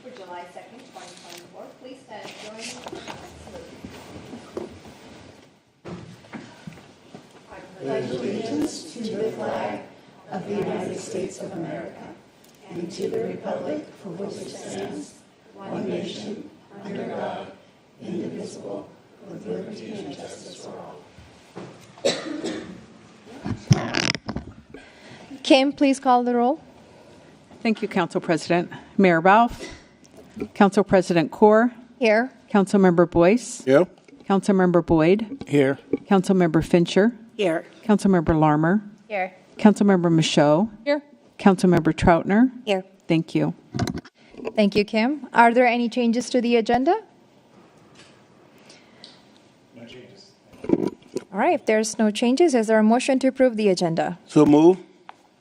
for July 2nd, 2024. Please stand and join me in the salute. I pledge allegiance to the flag of the United States of America and to the republic for which it stands, one nation, under God, indivisible, with liberty and justice for all. Kim, please call the roll. Thank you, Council President. Mayor Ralph. Council President Kaur. Here. Councilmember Boyce. Here. Councilmember Boyd. Here. Councilmember Fincher. Here. Councilmember Larmer. Here. Councilmember Michaud. Here. Councilmember Troutner. Here. Thank you. Thank you, Kim. Are there any changes to the agenda? No changes. All right, if there's no changes, is there a motion to approve the agenda? So move.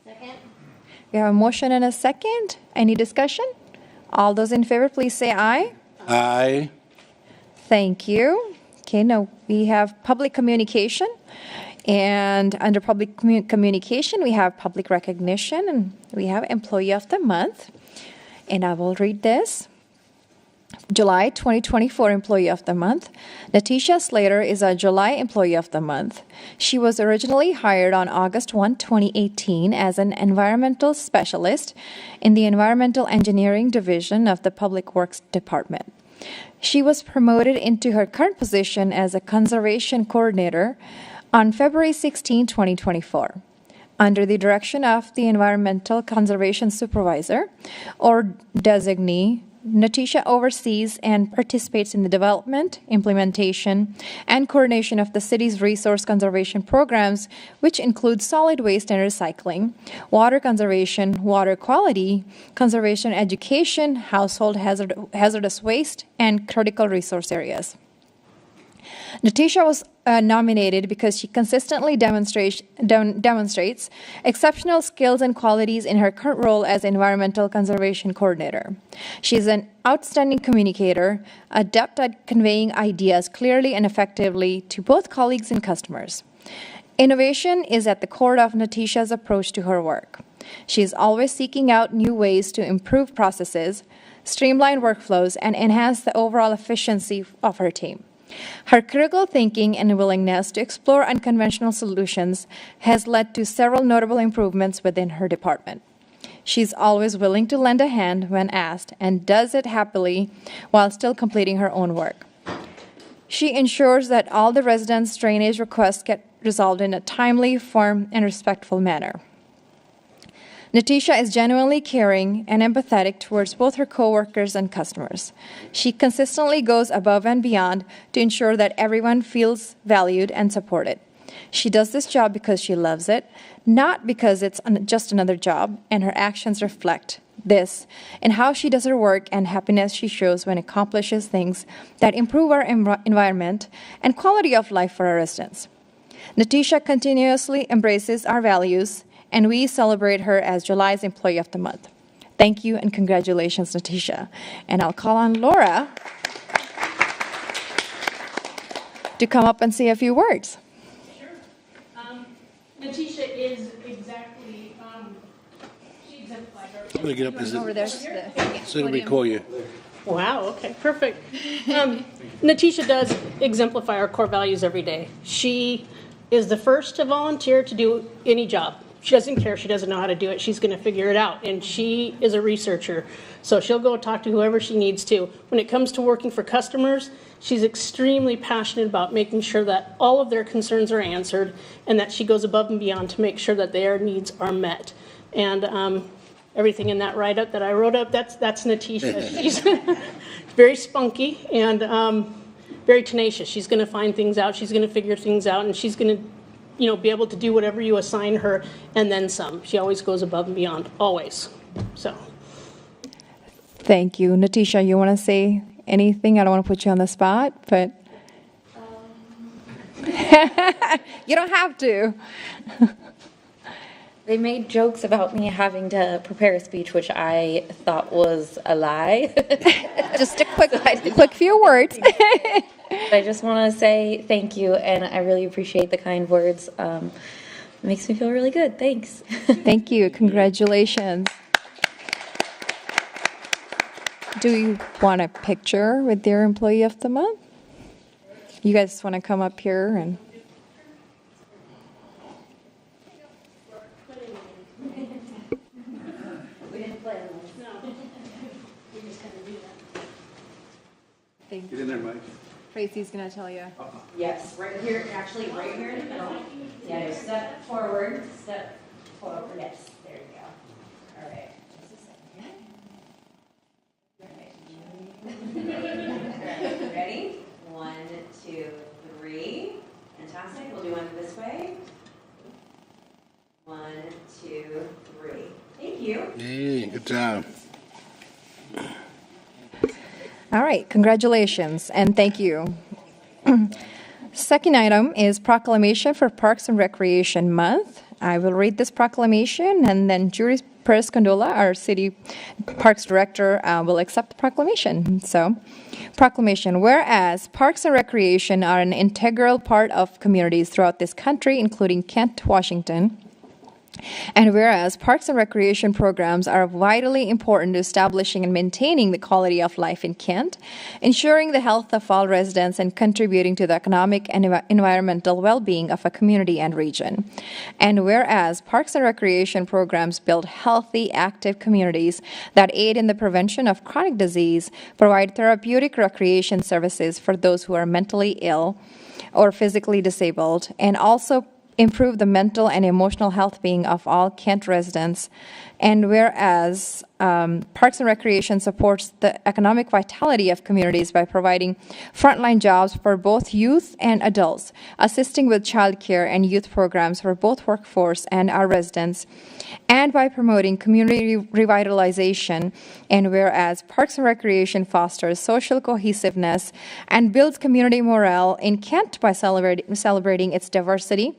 Second. We have a motion and a second. Any discussion? All those in favor, please say aye. Aye. Thank you. Okay, now we have public communication. And under public communication, we have public recognition, and we have Employee of the Month. And I will read this. July 2024 Employee of the Month. Natisha Slater is a July Employee of the Month. She was originally hired on August 1, 2018 as an environmental specialist in the Environmental Engineering Division of the Public Works Department. She was promoted into her current position as a Conservation Coordinator on February 16, 2024. Under the direction of the Environmental Conservation Supervisor, or designee, Natisha oversees and participates in the development, implementation, and coordination of the city's resource conservation programs, which include solid waste and recycling, water conservation, water quality, conservation education, household hazardous waste, and critical resource areas. Natisha was nominated because she consistently demonstrates exceptional skills and qualities in her current role as Environmental Conservation Coordinator. She is an outstanding communicator, adept at conveying ideas clearly and effectively to both colleagues and customers. Innovation is at the core of Natisha's approach to her work. She is always seeking out new ways to improve processes, streamline workflows, and enhance the overall efficiency of her team. Her critical thinking and willingness to explore unconventional solutions has led to several notable improvements within her department. She's always willing to lend a hand when asked and does it happily while still completing her own work. She ensures that all the residents' drainage requests get resolved in a timely, firm, and respectful manner. Natisha is genuinely caring and empathetic towards both her coworkers and customers. She consistently goes above and beyond to ensure that everyone feels valued and supported. She does this job because she loves it, not because it's just another job, and her actions reflect this in how she does her work and happiness she shows when accomplishes things that improve our environment and quality of life for our residents. Natisha continuously embraces our values, and we celebrate her as July's Employee of the Month. Thank you and congratulations, Natisha. And I'll call on Laura to come up and say a few words. Sure. Natisha is exactly, she exemplifies our... I'm going to get up this. Over there. So it'll record you. Wow, okay, perfect. Natisha does exemplify our core values every day. She is the first to volunteer to do any job. She doesn't care. She doesn't know how to do it. She's going to figure it out. And she is a researcher. So she'll go talk to whoever she needs to. When it comes to working for customers, she's extremely passionate about making sure that all of their concerns are answered and that she goes above and beyond to make sure that their needs are met. And everything in that write-up that I wrote up, that's Natisha. She's very spunky and very tenacious. She's going to find things out. She's going to figure things out. And she's going to be able to do whatever you assign her and then some. She always goes above and beyond, always. So. Thank you. Natisha, you want to say anything? I don't want to put you on the spot, but you don't have to. They made jokes about me having to prepare a speech, which I thought was a lie. Just a quick few words. I just want to say thank you, and I really appreciate the kind words. It makes me feel really good. Thanks. Thank you. Congratulations. do you want a picture with their Employee of the Month? You guys want to come up here and... Get in there, Mike. Tracy's going to tell you. Yes, right here, actually right here in the middle. Yeah, no, step forward, yes, there you go. All right, just a second here. All right, ready? 1, 2, 3. Fantastic, we'll do one this way. 1, 2, 3. Thank you. Hey, good job. All right, congratulations and thank you. Second item is proclamation for Parks and Recreation Month. I will read this proclamation and then Julie Perez-Condola, our City Parks Director, will accept the proclamation. So, proclamation. Whereas parks and recreation are an integral part of communities throughout this country, including Kent, Washington, and whereas parks and recreation programs are vitally important to establishing and maintaining the quality of life in Kent, ensuring the health of all residents, and contributing to the economic and environmental well-being of a community and region. And whereas parks and recreation programs build healthy, active communities that aid in the prevention of chronic disease, provide therapeutic recreation services for those who are mentally ill or physically disabled, and also improve the mental and emotional health being of all Kent residents. And whereas Parks and Recreation supports the economic vitality of communities by providing frontline jobs for both youth and adults, assisting with childcare and youth programs for both workforce and our residents, and by promoting community revitalization. And whereas Parks and Recreation fosters social cohesiveness and builds community morale in Kent by celebrating its diversity,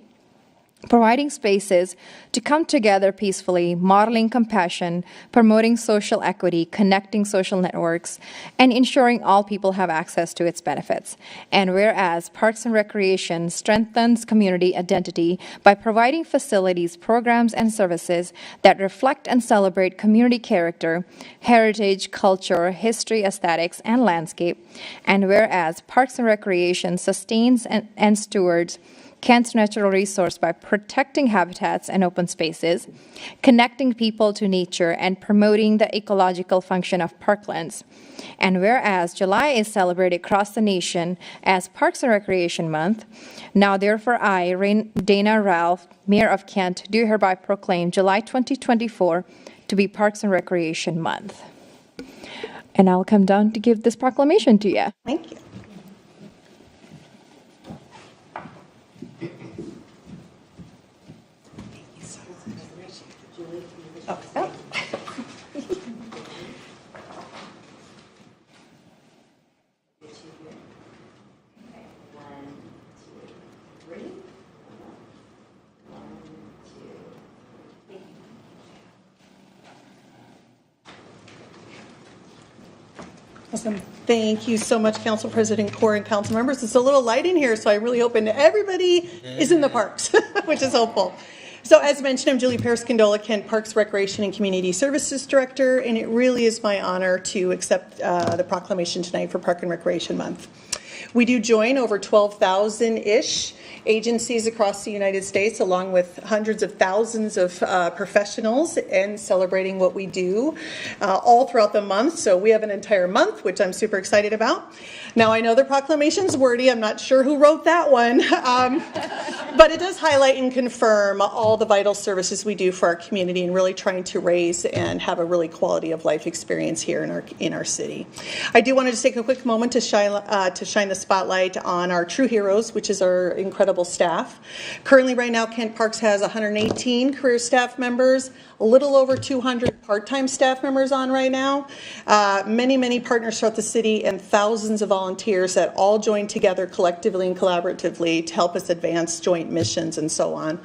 providing spaces to come together peacefully, modeling compassion, promoting social equity, connecting social networks, and ensuring all people have access to its benefits. And whereas Parks and Recreation strengthens community identity by providing facilities, programs, and services that reflect and celebrate community character, heritage, culture, history, aesthetics, and landscape. And whereas Parks and Recreation sustains and stewards Kent's natural resource by protecting habitats and open spaces, connecting people to nature, and promoting the ecological function of parklands. And whereas July is celebrated across the nation as Parks and Recreation Month, now therefore I, Dana Ralph, Mayor of Kent, do hereby proclaim July 2024 to be Parks and Recreation Month. And I'll come down to give this proclamation to you. Thank you. Awesome. Thank you so much, Council President Core and council members. It's a little light in here, so I really hope everybody is in the parks, which is hopeful. So as mentioned, I'm Julie Perez-Condola, Kent Parks, Recreation, and Community Services Director, and it really is my honor to accept the proclamation tonight for Park and Recreation Month. We do join over 12,000-ish agencies across the United States, along with hundreds of thousands of professionals, and celebrating what we do all throughout the month. So we have an entire month, which I'm super excited about. Now, I know the proclamation's wordy. I'm not sure who wrote that one, but it does highlight and confirm all the vital services we do for our community and really trying to raise and have a really quality of life experience here in our city. I do want to just take a quick moment to shine the spotlight on our true heroes, which is our incredible staff. Currently, right now, Kent Parks has 118 career staff members, a little over 200 part-time staff members on right now, many partners throughout the city, and thousands of volunteers that all join together collectively and collaboratively to help us advance joy joint missions and so on.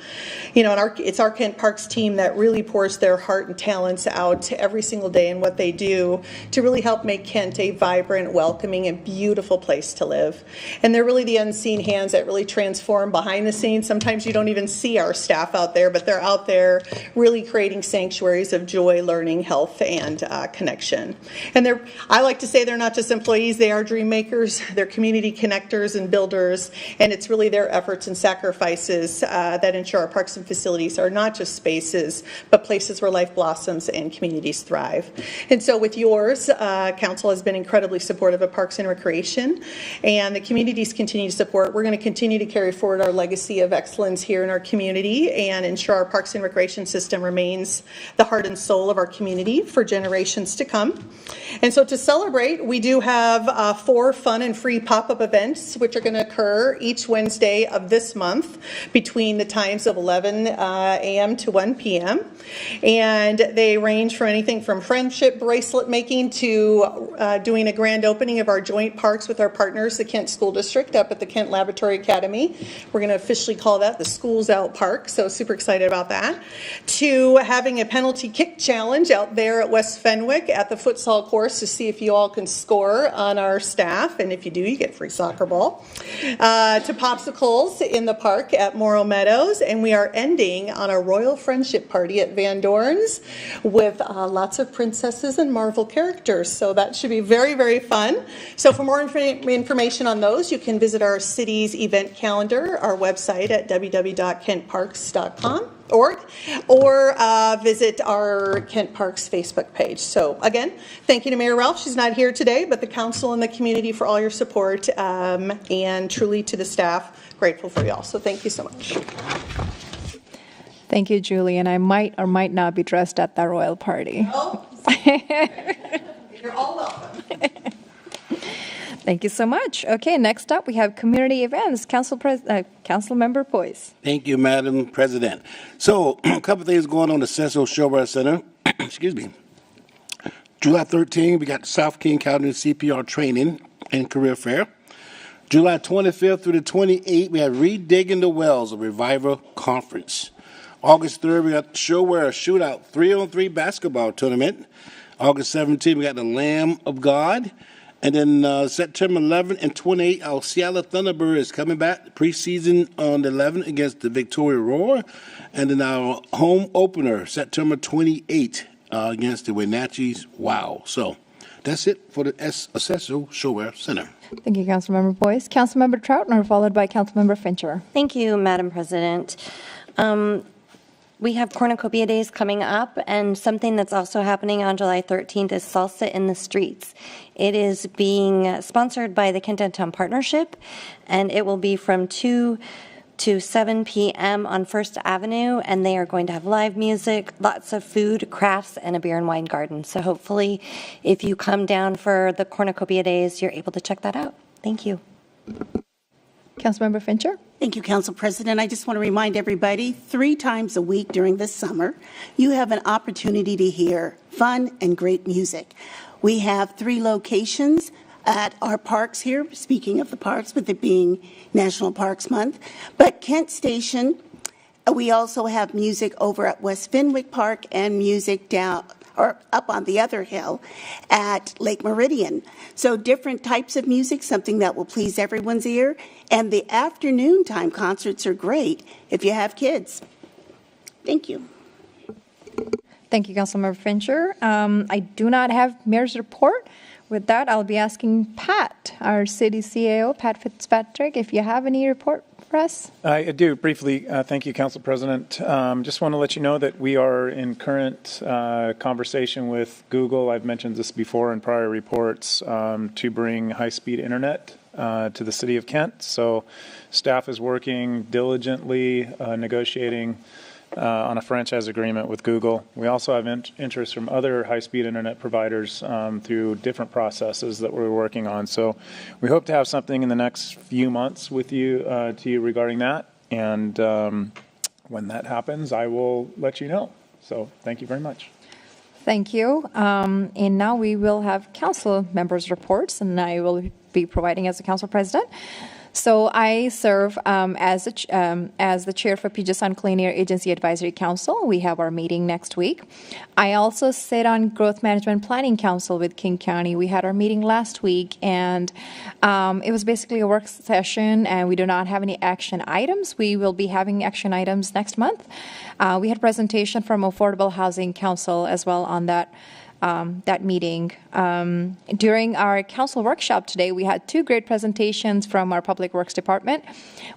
And it's our Kent Parks team that really pours their heart and talents out every single day in what they do to really help make Kent a vibrant, welcoming, and beautiful place to live. And they're really the unseen hands that really transform behind the scenes. Sometimes you don't even see our staff out there, but they're out there really creating sanctuaries of joy, learning, health, and connection. And I like to say they're not just employees, they are dream makers, they're community connectors and builders, and it's really their efforts and sacrifices that ensure our parks and facilities are not just spaces, but places where life blossoms and communities thrive. And so with yours, Council has been incredibly supportive of Parks and Recreation, and the communities continue to support. We're going to continue to carry forward our legacy of excellence here in our community and ensure our Parks and Recreation system remains the heart and soul of our community for generations to come. And so to celebrate, we do have 4 fun and free pop-up events which are going to occur each Wednesday of this month between the times of 11 a.m. to 1 p.m. And they range from anything from friendship bracelet making to doing a grand opening of our joint parks with our partners, the Kent School District, up at the Kent Laboratory Academy. We're going to officially call that the Schools Out Park, so super excited about that. To having a penalty kick challenge out there at West Fenwick at the futsal course to see if you all can score on our staff, and if you do, you get free soccer ball. To popsicles in the park at Morrow Meadows, and we are ending on a royal friendship party at Van Dorn's with lots of princesses and Marvel characters, so that should be very, very fun. So for more information on those, you can visit our city's event calendar, our website at www.kentparks.com. or visit our Kent Parks Facebook page. So again, thank you to Mayor Ralph. She's not here today, but the council and the community for all your support, and truly to the staff, grateful for y'all. So thank you so much. Thank you, Julie. And I might or might not be dressed at that royal party. Oh, you're all welcome. Thank you so much. Okay, next up we have community events. Council Member Boyce. Thank you, Madam President. So, a couple things going on at Cecil Showbar Center. Excuse me. July 13, we got South King County CPR training and career fair. July 25th through the 28th, we have Redigging the Wells, a Reviver Conference. August 3rd, we got Showwear Shootout 3-on-3 basketball tournament. August 17th, we got the Lamb of God. And then September 11th and 28th, our Seattle Thunderbird is coming back preseason on the 11th against the Victoria Roar. And then our home opener, September 28th, against the Wenatchee's Wow. So that's it for the Cecil Showwear Center. Thank you, Councilmember Boyce. Councilmember Troutner, followed by Councilmember Fincher. Thank you, Madam President. We have Cornucopia Days coming up, and something that's also happening on July 13th is Salsa in the Streets. It is being sponsored by the Kent Downtown Partnership, and it will be from 2 to 7 p.m. on First Avenue, and they are going to have live music, lots of food, crafts, and a beer and wine garden. So hopefully, if you come down for the Cornucopia Days, you're able to check that out. Thank you. Councilmember Fincher. Thank you, Council President. I just want to remind everybody, 3 times a week during this summer, you have an opportunity to hear fun and great music. We have 3 locations at our parks here, speaking of the parks, with it being National Parks Month. But Kent Station, we also have music over at West Fenwick Park and music down or up on the other hill at Lake Meridian. So different types of music, something that will please everyone's ear. And the afternoon time concerts are great if you have kids. Thank you. Thank you, Councilmember Fincher. I do not have Mayor's report. With that, I'll be asking Pat, our city CAO, Pat Fitzpatrick, if you have any report for us. I do, briefly. Thank you, Council President. Just want to let you know that we are in current conversation with Google. I've mentioned this before in prior reports, to bring high-speed internet to the city of Kent. So staff is working diligently, negotiating on a franchise agreement with Google. We also have interest from other high-speed internet providers through different processes that we're working on. So we hope to have something in the next few months with you to you regarding that. And when that happens, I will let you know. So thank you very much. Thank you. And now we will have council members' reports, and I will be providing as the council president. So I serve as the chair for Puget Sound Clean Air Agency Advisory Council. We have our meeting next week. I also sit on Growth Management Planning Council with King County. We had our meeting last week, and it was basically a work session, and we do not have any action items. We will be having action items next month. We had a presentation from Affordable Housing Council as well on that meeting. During our council workshop today, we had two great presentations from our Public Works Department.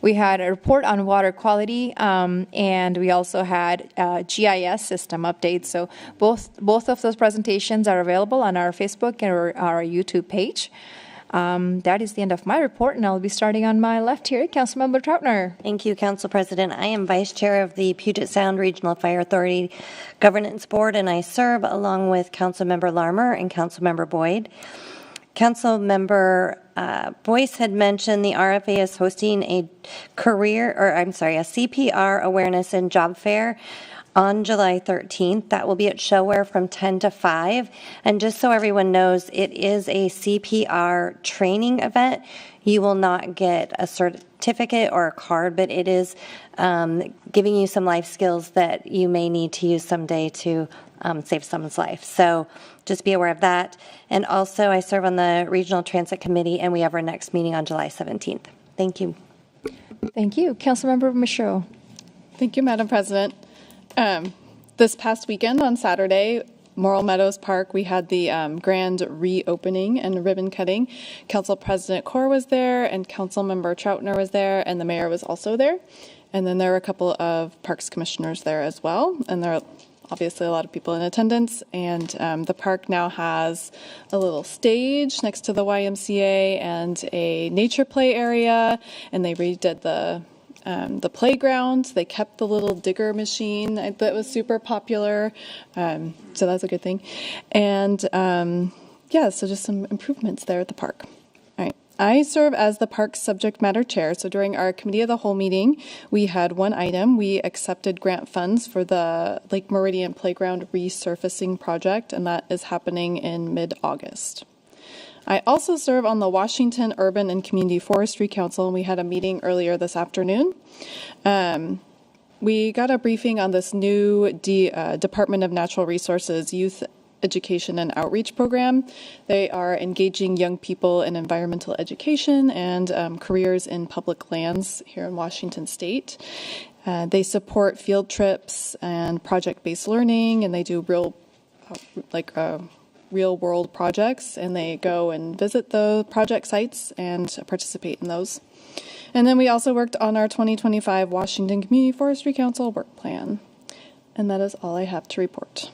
We had a report on water quality, and we also had GIS system updates. So both of those presentations are available on our Facebook or our YouTube page. That is the end of my report, and I'll be starting on my left here, Councilmember Troutner. Thank you, Council President. I am Vice Chair of the Puget Sound Regional Fire Authority Governance Board, and I serve along with Councilmember Larmer and Councilmember Boyd. Councilmember Boyce had mentioned the RFA is hosting a CPR awareness and job fair on July 13th. That will be at Showware from 10 to 5. And just so everyone knows, it is a CPR training event. You will not get a certificate or a card, but it is giving you some life skills that you may need to use someday to save someone's life. So just be aware of that. And also, I serve on the Regional Transit Committee, and we have our next meeting on July 17th. Thank you. Thank you. Councilmember Michaud. Thank you, Madam President. This past weekend on Saturday, Morrill Meadows Park, we had the grand reopening and ribbon cutting. Council President Corr was there, and Councilmember Troutner was there, and the mayor was also there. And then there were a couple of parks commissioners there as well, and there are obviously a lot of people in attendance. And the park now has a little stage next to the YMCA and a nature play area, and they redid the playground. They kept the little digger machine that was super popular, so that's a good thing. And so just some improvements there at the park. All right. I serve as the park subject matter chair. So during our committee of the whole meeting, we had one item. We accepted grant funds for the Lake Meridian Playground resurfacing project, and that is happening in mid-August. I also serve on the Washington Urban and Community Forestry Council, and we had a meeting earlier this afternoon. We got a briefing on this new Department of Natural Resources Youth Education and Outreach Program. They are engaging young people in environmental education and careers in public lands here in Washington State. They support field trips and project-based learning, and they do real-world projects, and they go and visit the project sites and participate in those. And then we also worked on our 2025 Washington Community Forestry Council work plan. And that is all I have to report.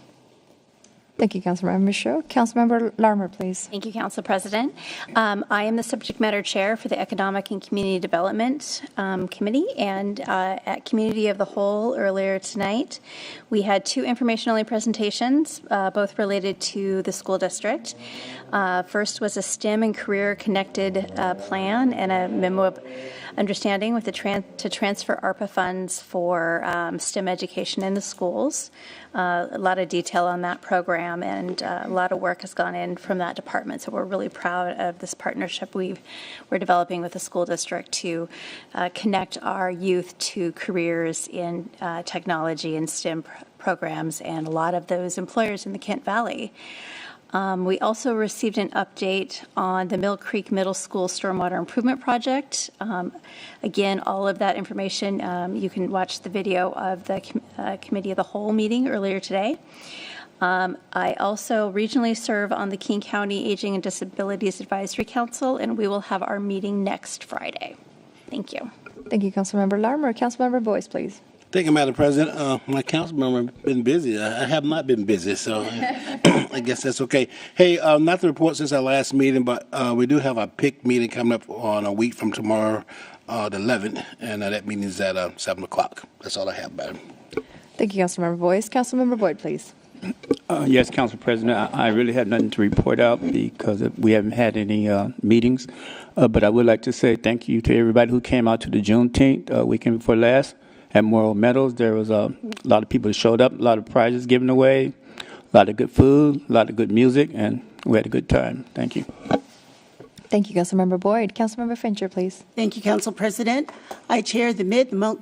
Thank you, Councilmember Michaud. Councilmember Larmer, please. Thank you, Council President. I am the subject matter chair for the Economic and Community Development Committee, and at Community of the Whole earlier tonight, we had two information-only presentations, both related to the school district. First was a STEM and career-connected plan and a memo of understanding with to transfer ARPA funds for STEM education in the schools. A lot of detail on that program, and a lot of work has gone in from that department. So we're really proud of this partnership we're developing with the school district to connect our youth to careers in technology and STEM programs, and a lot of those employers in the Kent Valley. We also received an update on the Mill Creek Middle School Stormwater Improvement Project. Again, all of that information, you can watch the video of the Committee of the Whole meeting earlier today. I also regionally serve on the King County Aging and Disabilities Advisory Council, and we will have our meeting next Friday. Thank you. Thank you, Councilmember Larmer. Councilmember Boyce, please. Thank you, Madam President. My council member has been busy. I have not been busy, so I guess that's okay. Hey, not to report since our last meeting, but we do have a PIC meeting coming up on a week from tomorrow, the 11th, and that meeting is at 7 o'clock. That's all I have, Madam. Thank you, Councilmember Boyce. Councilmember Boyd, please. Yes, Council President, I really have nothing to report out because we haven't had any meetings, but I would like to say thank you to everybody who came out to the Juneteenth weekend before last. At Morrill Meadows, there was a lot of people who showed up, a lot of prizes given away, a lot of good food, a lot of good music, and we had a good time. Thank you. Thank you, Councilmember Boyd. Councilmember Fincher, please. Thank you, Council President. I chair the Mental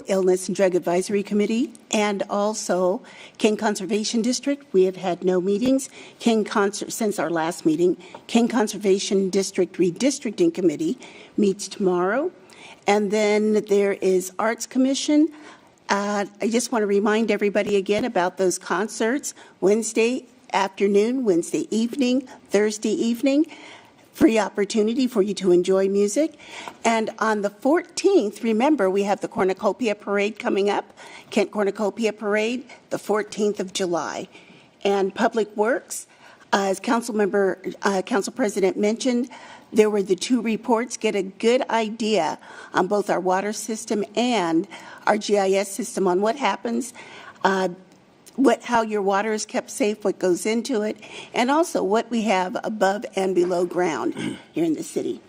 Illness and Drug Advisory Committee and also King Conservation District. We have had no meetings since our last meeting. King Conservation District Redistricting Committee meets tomorrow. And then there is Arts Commission. I just want to remind everybody again about those concerts. Wednesday afternoon, Wednesday evening, Thursday evening. Free opportunity for you to enjoy music. And on the 14th, remember, we have the Cornucopia Parade coming up, Kent Cornucopia Parade, the 14th of July. And Public Works, as Council President mentioned, there were the two reports. Get a good idea on both our water system and our GIS system on what happens, how your water is kept safe, what goes into it, and also what we have above and below ground here in the city.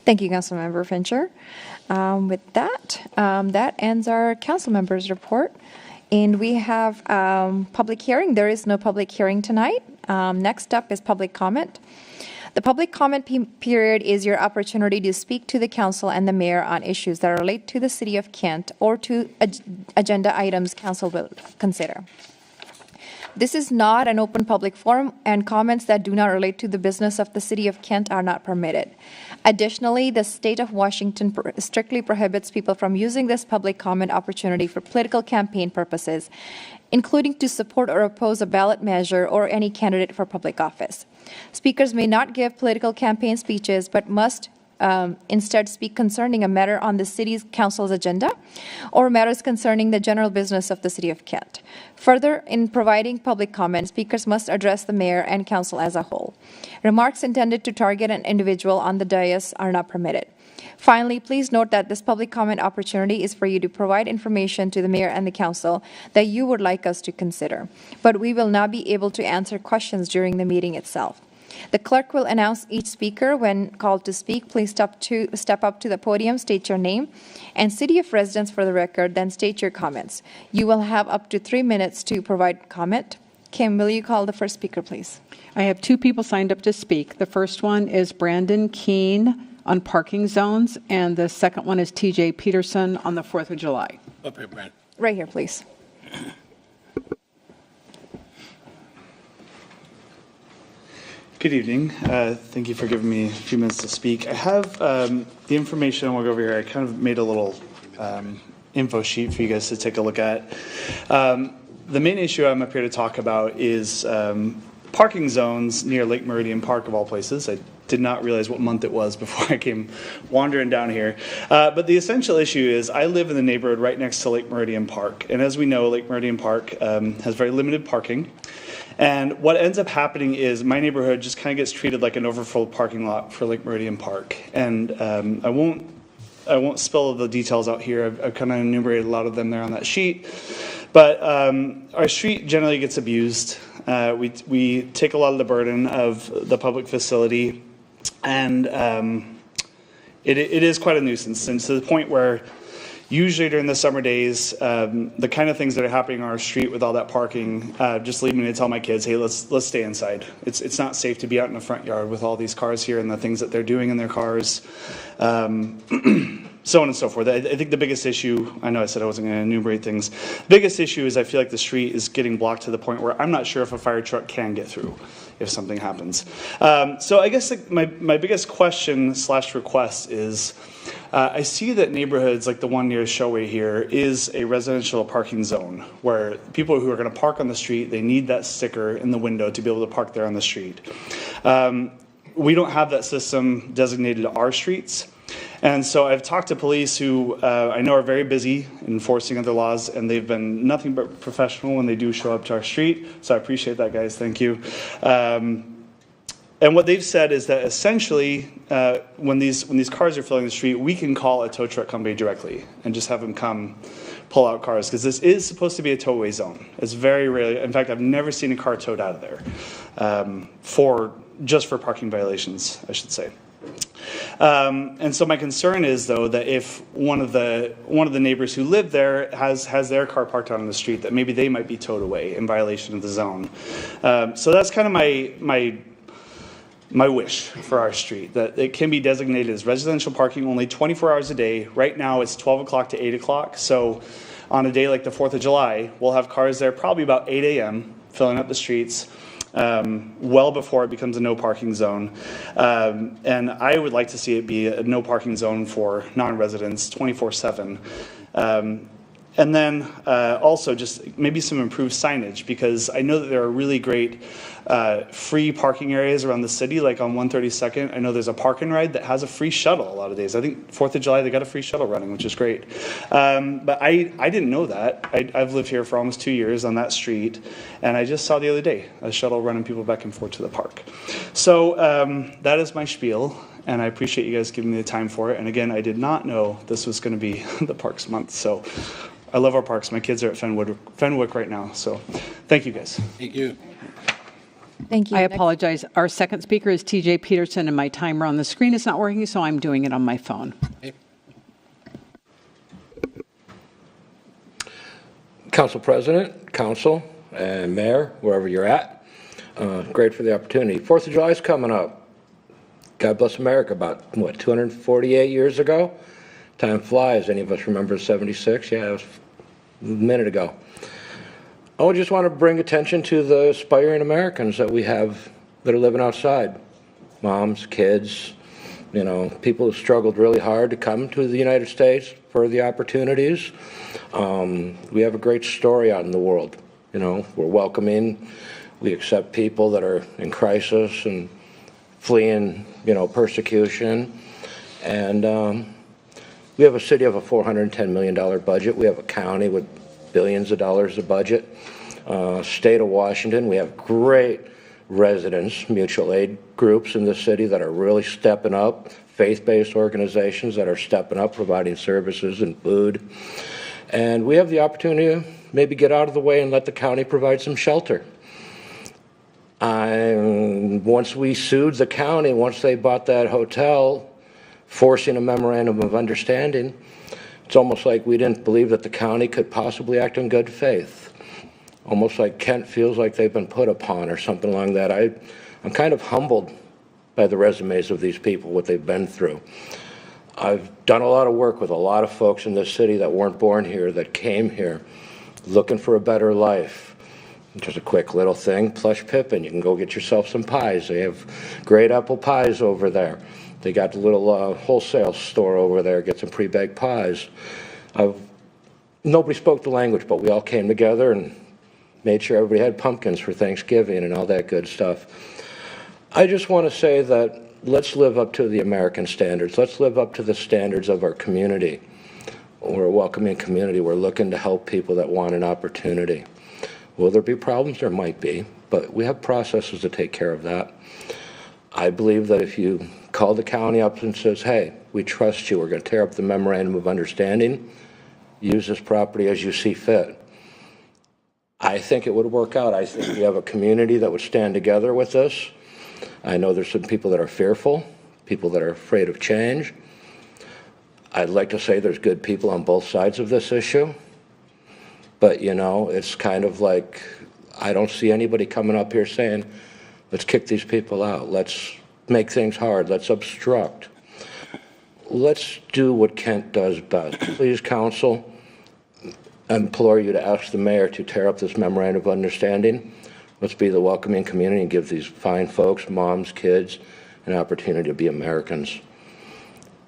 Thank you, Councilmember Fincher. With that, that ends our council members' report. And we have public hearing. There is no public hearing tonight. Next up is public comment. The public comment period is your opportunity to speak to the council and the mayor on issues that relate to the city of Kent or to agenda items council will consider. This is not an open public forum, and comments that do not relate to the business of the city of Kent are not permitted. Additionally, the state of Washington strictly prohibits people from using this public comment opportunity for political campaign purposes, including to support or oppose a ballot measure or any candidate for public office. Speakers may not give political campaign speeches, but must instead speak concerning a matter on the city's council's agenda or matters concerning the general business of the city of Kent. Further, in providing public comment, speakers must address the mayor and council as a whole. Remarks intended to target an individual on the dais are not permitted. Finally, please note that this public comment opportunity is for you to provide information to the mayor and the council that you would like us to consider, but we will not be able to answer questions during the meeting itself. The clerk will announce each speaker when called to speak. Please step up to the podium, state your name and city of residence for the record, then state your comments. You will have up to 3 minutes to provide comment. Kim, will you call the first speaker, please? I have two people signed up to speak. The first one is Brandon Keene on parking zones, and the second one is TJ Peterson on the 4th of July. Up here, Brandon. Right here, please. Good evening. Thank you for giving me a few minutes to speak. I have the information. I want to go over here. I kind of made a little info sheet for you guys to take a look at. The main issue I'm up here to talk about is parking zones near Lake Meridian Park, of all places. I did not realize what month it was before I came wandering down here. But the essential issue is I live in the neighborhood right next to Lake Meridian Park. And as we know, Lake Meridian Park has very limited parking. And what ends up happening is my neighborhood just kind of gets treated like an overflow parking lot for Lake Meridian Park. And I won't spell the details out here. I've kind of enumerated a lot of them there on that sheet. But our street generally gets abused. We take a lot of the burden of the public facility, and it is quite a nuisance, and to the point where usually during the summer days, the kind of things that are happening on our street with all that parking just lead me to tell my kids, hey, let's stay inside. It's not safe to be out in the front yard with all these cars here and the things that they're doing in their cars. So on and so forth. I think the biggest issue, I know I said I wasn't going to enumerate things. The biggest issue is I feel like the street is getting blocked to the point where I'm not sure if a fire truck can get through if something happens. So I guess my biggest question / request is I see that neighborhoods like the one near Showway here is a residential parking zone where people who are going to park on the street, they need that sticker in the window to be able to park there on the street. We don't have that system designated to our streets. And so I've talked to police who I know are very busy enforcing other laws, and they've been nothing but professional when they do show up to our street. So I appreciate that, guys. Thank you. And what they've said is that essentially, when these cars are filling the street, we can call a tow truck company directly and just have them come pull out cars, because this is supposed to be a towaway zone. It's very rarely, in fact, I've never seen a car towed out of there just for parking violations, I should say. And so my concern is, though, that if one of the neighbors who live there has their car parked out on the street, that maybe they might be towed away in violation of the zone. So that's kind of my my wish for our street, that it can be designated as residential parking only 24 hours a day. Right now it's 12 o'clock to 8 o'clock. So on a day like the 4th of July, we'll have cars there probably about 8 a.m. filling up the streets, well before it becomes a no parking zone. And I would like to see it be a no parking zone for non-residents 24/7. And then also just maybe some improved signage, because I know that there are really great free parking areas around the city, like on 132nd. I know there's a park and ride that has a free shuttle a lot of days. I think 4th of July, they got a free shuttle running, which is great. But I didn't know that. I've lived here for almost 2 years on that street, and I just saw the other day a shuttle running people back and forth to the park. So that is my spiel, and I appreciate you guys giving me the time for it. And again, I did not know this was going to be the Parks Month, so I love our parks. My kids are at Fenwick right now, so thank you guys. Thank you. Thank you. I apologize. Our second speaker is TJ Peterson, and my timer on the screen is not working, so I'm doing it on my phone. Okay. Council President, Council, and Mayor, wherever you're at, great for the opportunity. 4th of July is coming up. God bless America, about, 248 years ago? Time flies. Any of us remember 76? Yeah, it was a minute ago. I just want to bring attention to the aspiring Americans that we have that are living outside. Moms, kids, people who struggled really hard to come to the United States for the opportunities. We have a great story out in the world. We're welcoming. We accept people that are in crisis and fleeing, persecution. And we have a city of a $410 million budget. We have a county with billions of dollars of budget. State of Washington, we have great residents, mutual aid groups in the city that are really stepping up, faith-based organizations that are stepping up, providing services and food. And we have the opportunity to maybe get out of the way and let the county provide some shelter. Once we sued the county, once they bought that hotel, forcing a memorandum of understanding, it's almost like we didn't believe that the county could possibly act in good faith. Almost like Kent feels like they've been put upon or something like that. I'm kind of humbled by the resumes of these people, what they've been through. I've done a lot of work with a lot of folks in this city that weren't born here, that came here looking for a better life. Just a quick little thing, Plush Pippin, you can go get yourself some pies. They have great apple pies over there. They got the little wholesale store over there, get some pre-baked pies. Nobody spoke the language, but we all came together and made sure everybody had pumpkins for Thanksgiving and all that good stuff. I just want to say that let's live up to the American standards. Let's live up to the standards of our community. We're a welcoming community. We're looking to help people that want an opportunity. Will there be problems? There might be, but we have processes to take care of that. I believe that if you call the county up and says, hey, we trust you, we're going to tear up the memorandum of understanding, use this property as you see fit, I think it would work out. I think we have a community that would stand together with this. I know there's some people that are fearful, people that are afraid of change. I'd like to say there's good people on both sides of this issue, but it's kind of like I don't see anybody coming up here saying, let's kick these people out, let's make things hard, let's obstruct. Let's do what Kent does best. Please, Council, I implore you to ask the mayor to tear up this memorandum of understanding. Let's be the welcoming community and give these fine folks, moms, kids, an opportunity to be Americans.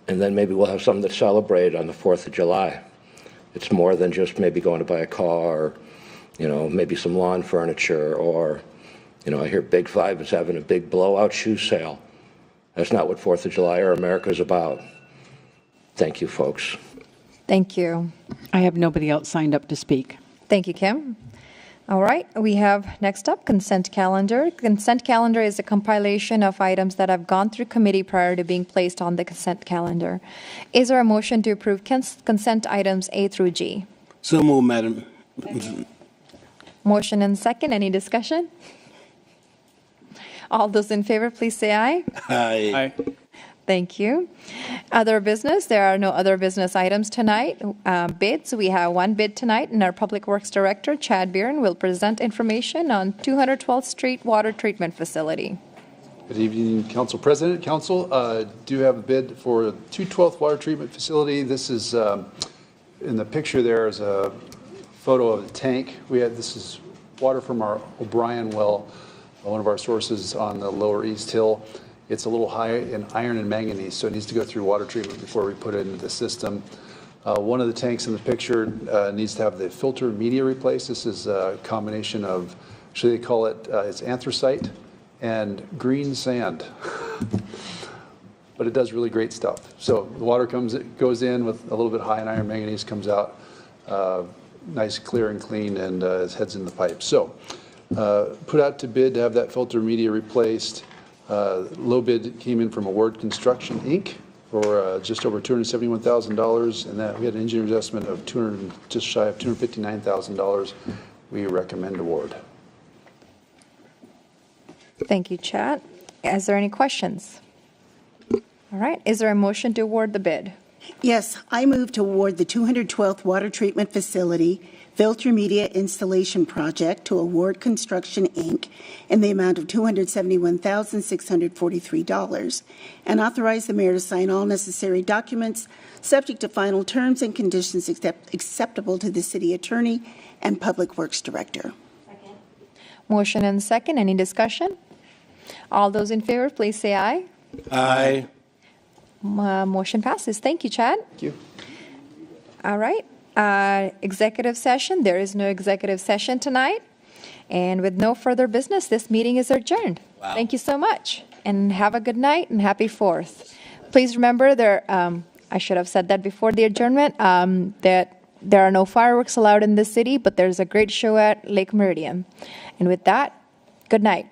And then maybe we'll have something to celebrate on the 4th of July. It's more than just maybe going to buy a car, maybe some lawn furniture, or, I hear Big Five is having a big blowout shoe sale. That's not what 4th of July or America is about. Thank you, folks. Thank you. I have nobody else signed up to speak. Thank you, Kim. All right, we have next up consent calendar. Consent calendar is a compilation of items that have gone through committee prior to being placed on the consent calendar. Is there a motion to approve consent items A through G? So moved, Madam. Motion and second. Any discussion? All those in favor, please say aye. Aye. Aye. Thank you. Other business, there are no other business items tonight. Bids, we have one bid tonight, and our Public Works Director, Chad Bieran, will present information on 212th Street Water Treatment Facility. Good evening, Council President, Council. Do have a bid for a 212th water treatment facility. This is, in the picture there is a photo of the tank. This is water from our O'Brien well, one of our sources on the lower East Hill. It's a little high in iron and manganese, so it needs to go through water treatment before we put it into the system. One of the tanks in the picture needs to have the filter media replaced. This is a combination of, actually they call it, it's anthracite and green sand. But it does really great stuff. So the water goes in with a little bit high in iron manganese, comes out nice, clear and clean, and heads in the pipe. So put out to bid to have that filter media replaced. Low bid came in from Award Construction, Inc. for just over $271,000, and that we had an engineer's estimate of just shy of $259,000. We recommend award. Thank you, Chad. Is there any questions? All right. Is there a motion to award the bid? Yes, I move to award the 212th Water Treatment Facility Filter Media Installation Project to Award Construction, Inc. in the amount of $271,643 and authorize the mayor to sign all necessary documents subject to final terms and conditions acceptable to the city attorney and public works director. Second. Motion and second. Any discussion? All those in favor, please say aye. Aye. Motion passes. Thank you, Chad. Thank you. All right. Executive session. There is no executive session tonight. And with no further business, this meeting is adjourned. Wow. Thank you so much. And have a good night and happy 4th. Please remember I should have said that before the adjournment, that there are no fireworks allowed in this city, but there's a great show at Lake Meridian. And with that, good night.